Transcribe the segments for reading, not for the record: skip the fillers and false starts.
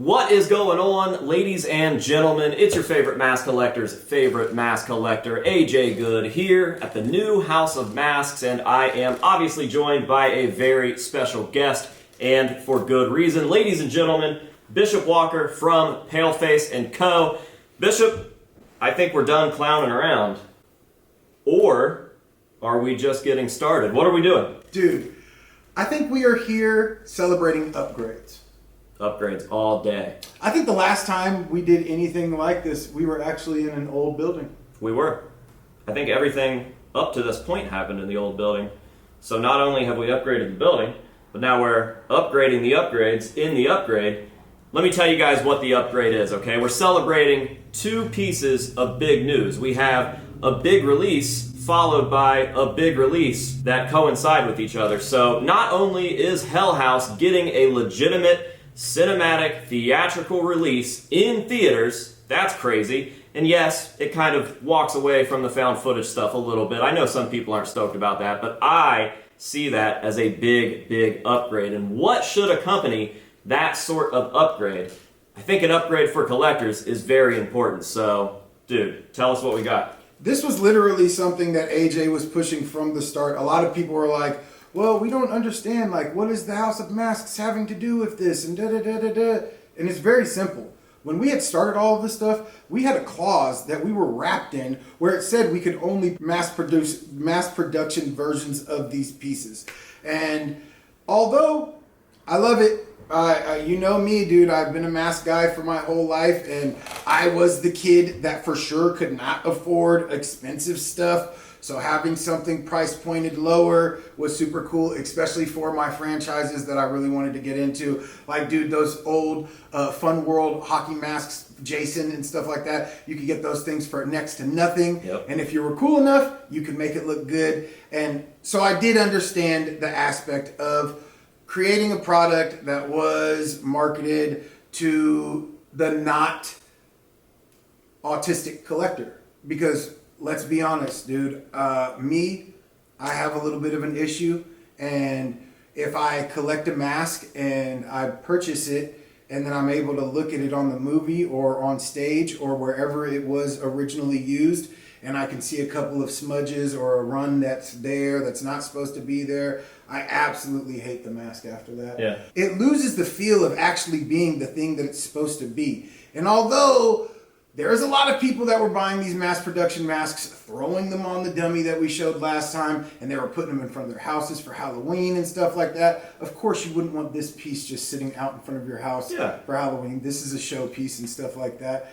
What is going on, ladies and gentlemen? It's your favorite mask collector's favorite mask collector, AJ Good, here at the new House of Masks, and I am obviously joined by a very special guest, and for good reason. Ladies and gentlemen, Bishop Walker from Paleface & Co. Bishop, I think we're done clowning around. Or are we just getting started? What are we doing? Dude, I think we are here celebrating upgrades. Upgrades all day. I think the last time we did anything like this, we were actually in an old building. We were. I think everything up to this point happened in the old building. So not only have we upgraded the building, but now we're upgrading the upgrades in the upgrade. Let me tell you guys what the upgrade is, okay? We're celebrating two pieces of big news. We have a big release followed by a big release that coincide with each other. So not only is Hell House getting a legitimate cinematic theatrical release in theaters, that's crazy, and yes, it kind of walks away from the found footage stuff a little bit. I know some people aren't stoked about that, but I see that as a big upgrade. And what should accompany that sort of upgrade? I think an upgrade for collectors is very important. So, dude, tell us what we got. This was literally something that AJ was pushing from the start. A lot of people were like, well, we don't understand, like, what is the House of Masks having to do with this, and da-da-da-da-da. And it's very simple. When we had started all of this stuff, we had a clause that we were wrapped in where it said we could only mass production versions of these pieces. And although I love it, you know me, dude, I've been a mask guy for my whole life, and I was the kid that for sure could not afford expensive stuff. So having something price pointed lower was super cool, especially for my franchises that I really wanted to get into. Like, dude, those old Fun World hockey masks, Jason and stuff like that, you could get those things for next to nothing. Yep. And if you were cool enough, you could make it look good. And so I did understand the aspect of creating a product that was marketed to the not autistic collector. Because let's be honest, dude, I have a little bit of an issue, and if I collect a mask and I purchase it and then I'm able to look at it on the movie or on stage or wherever it was originally used, and I can see a couple of smudges or a run that's there that's not supposed to be there, I absolutely hate the mask after that. Yeah. It loses the feel of actually being the thing that it's supposed to be. And although there's a lot of people that were buying these mass production masks, throwing them on the dummy that we showed last time, and they were putting them in front of their houses for Halloween and stuff like that. Of course, you wouldn't want this piece just sitting out in front of your house for Halloween. This is a showpiece and stuff like that.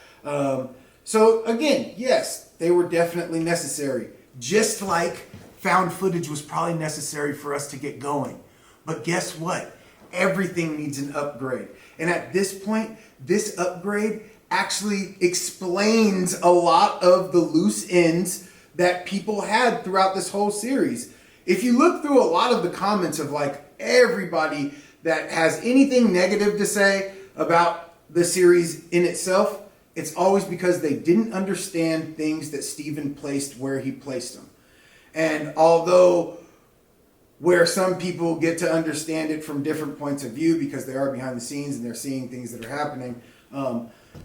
So again, yes, they were definitely necessary. Just like found footage was probably necessary for us to get going. But guess what? Everything needs an upgrade. And at this point, this upgrade actually explains a lot of the loose ends that people had throughout this whole series. If you look through a lot of the comments of like everybody that has anything negative to say about the series in itself, it's always because they didn't understand things that Steven placed where he placed them. And although where some people get to understand it from different points of view because they are behind the scenes and they're seeing things that are happening,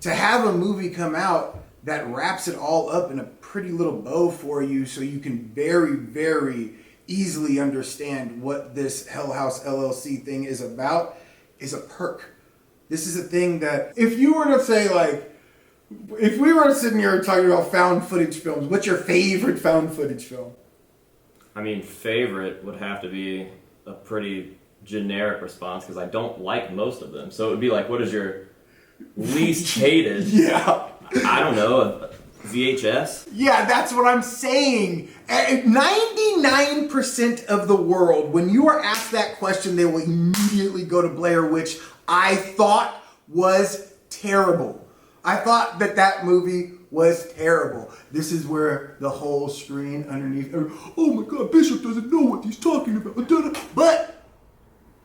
to have a movie come out that wraps it all up in a pretty little bow for you so you can very easily understand what this Hell House LLC thing is about is a perk. This is a thing that if you were to say, like, if we were sitting here talking about found footage films, what's your favorite found footage film? I mean, favorite would have to be a pretty generic response because I don't like most of them. So it would be like, what is your least hated? Yeah. I don't know, a VHS? Yeah, that's what I'm saying. 99% of the world, when you are asked that question, they will immediately go to Blair Witch. I thought was terrible. I thought that movie was terrible. This is where the whole screen underneath, oh my God, Bishop doesn't know what he's talking about. But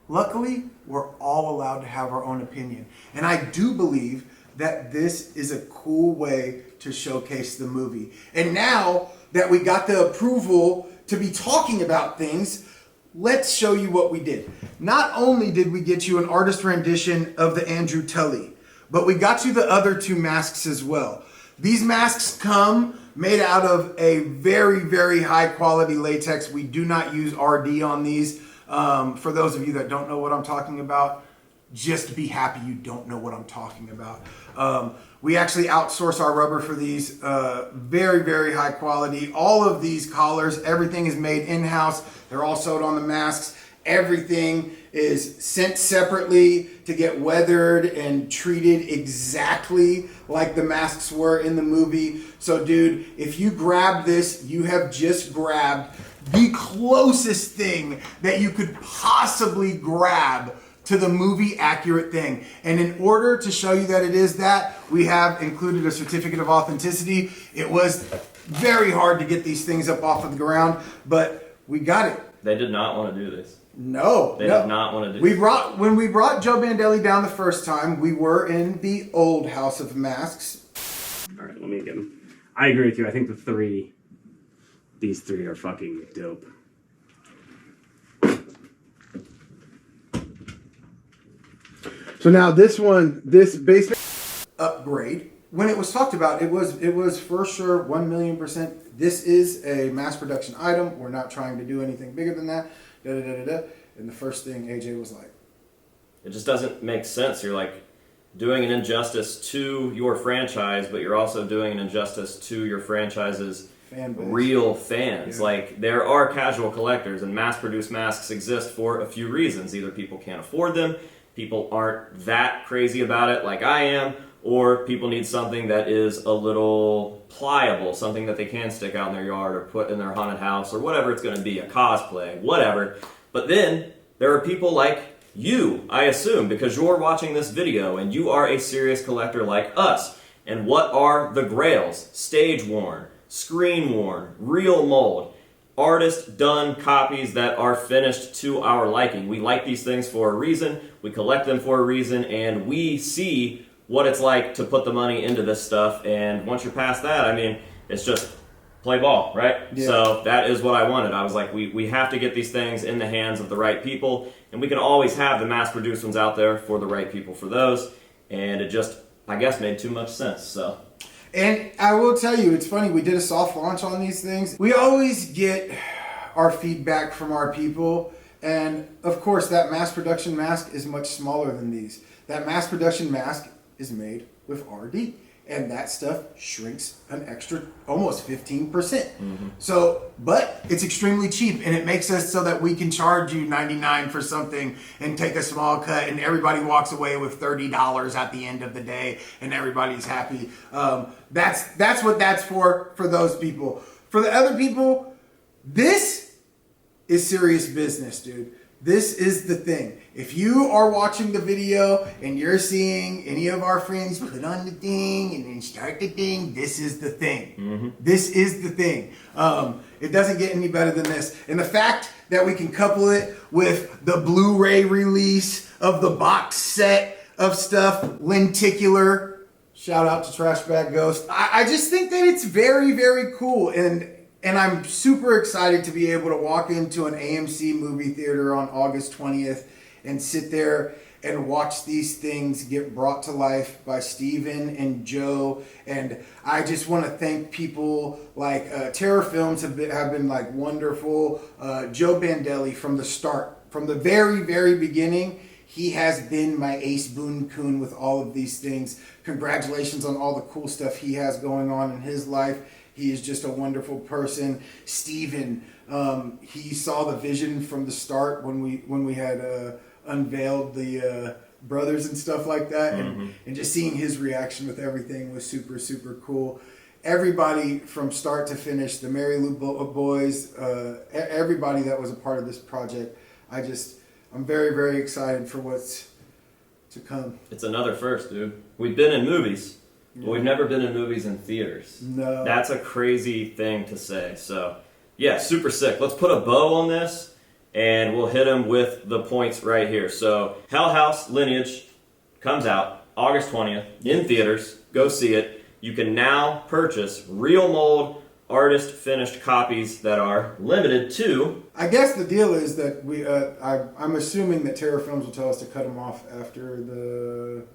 luckily, we're all allowed to have our own opinion. And I do believe that this is a cool way to showcase the movie. And now that we got the approval to be talking about things, let's show you what we did. Not only did we get you an artist rendition of the Andrew Tully, but we got you the other two masks as well. These masks come made out of a very, very high quality latex. We do not use RD on these. For those of you that don't know what I'm talking about, just be happy you don't know what I'm talking about. We actually outsource our rubber for these. Very, very high quality. All of these collars, everything is made in-house. They're all sewed on the masks. Everything is sent separately to get weathered and treated exactly like the masks were in the movie. So dude, if you grab this, you have just grabbed the closest thing that you could possibly grab to the movie accurate thing. And in order to show you that it is that, we have included a certificate of authenticity. It was very hard to get these things up off of the ground, but we got it. They did not want to do this. No, they did not want to do. When we brought Joe Bandelli down the first time, we were in the old House of Masks. All right, let me get them. I agree with you. I think these three are fucking dope. So now this basement upgrade, when it was talked about, it was for sure 1,000,000%. This is a mass production item. We're not trying to do anything bigger than that. And the first thing AJ was like, it just doesn't make sense. You're like doing an injustice to your franchise, but you're also doing an injustice to your franchise's real fans. Yeah. Like, there are casual collectors, and mass-produced masks exist for a few reasons. Either people can't afford them, people aren't that crazy about it like I am, or people need something that is a little pliable, something that they can stick out in their yard or put in their haunted house or whatever it's going to be, a cosplay, whatever. But then there are people like you, I assume, because you're watching this video and you are a serious collector like us. And what are the grails? Stage worn, screen worn, real mold, artist done copies that are finished to our liking. We like these things for a reason, we collect them for a reason, and we see what it's like to put the money into this stuff. And once you're past that, I mean, it's just play ball, right? Yeah. So that is what I wanted. I was like, we have to get these things in the hands of the right people, and we can always have the mass-produced ones out there for the right people for those. And it just, I guess, made too much sense. So. And I will tell you, it's funny, we did a soft launch on these things. We always get our feedback from our people, and of course that mass production mask is much smaller than these. That mass production mask is made with RD, and that stuff shrinks an extra almost 15%. Mm-hmm. So, but it's extremely cheap, and it makes us so that we can charge you $99 for something and take a small cut, and everybody walks away with $30 at the end of the day, and everybody's happy. That's what that's for those people. For the other people, this is serious business, dude. This is the thing. If you are watching the video and you're seeing any of our friends put on the thing and then start the thing, this is the thing. Mm-hmm. This is the thing. It doesn't get any better than this. And the fact that we can couple it with the Blu-ray release of the box set of stuff, lenticular, shout out to Trash Bag Ghost. I just think that it's very, very cool. And I'm super excited to be able to walk into an AMC movie theater on August 20th and sit there and watch these things get brought to life by Steven and Joe. And I just want to thank people like Terror Films have been like wonderful. Joe Bandelli from the start, from the very, very beginning, he has been my ace boon coon with all of these things. Congratulations on all the cool stuff he has going on in his life. He is just a wonderful person. Steven, he saw the vision from the start when we had unveiled the brothers and stuff like that. Mm-hmm. And just seeing his reaction with everything was super, super cool. Everybody from start to finish, the Mary Lou boys, everybody that was a part of this project, I'm very, very excited for what's to come. It's another first, dude. We've been in movies. But we've never been in movies in theaters. No. That's a crazy thing to say. So, yeah, super sick. Let's put a bow on this, and we'll hit them with the points right here. So, Hell House Lineage comes out August 20th in theaters. Go see it. You can now purchase real mold, artist finished copies that are limited to... I guess the deal is that I'm assuming that Terror Films will tell us to cut them off after the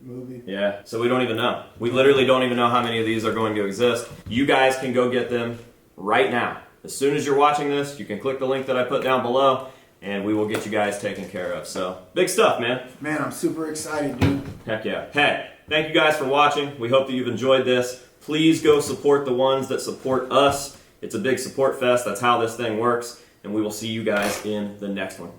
movie. Yeah, so we don't even know. We literally don't even know how many of these are going to exist. You guys can go get them right now. As soon as you're watching this, you can click the link that I put down below, and we will get you guys taken care of. So, big stuff, man. Man, I'm super excited, dude. Heck yeah. Hey, thank you guys for watching. We hope that you've enjoyed this. Please go support the ones that support us. It's a big support fest. That's how this thing works. And we will see you guys in the next one.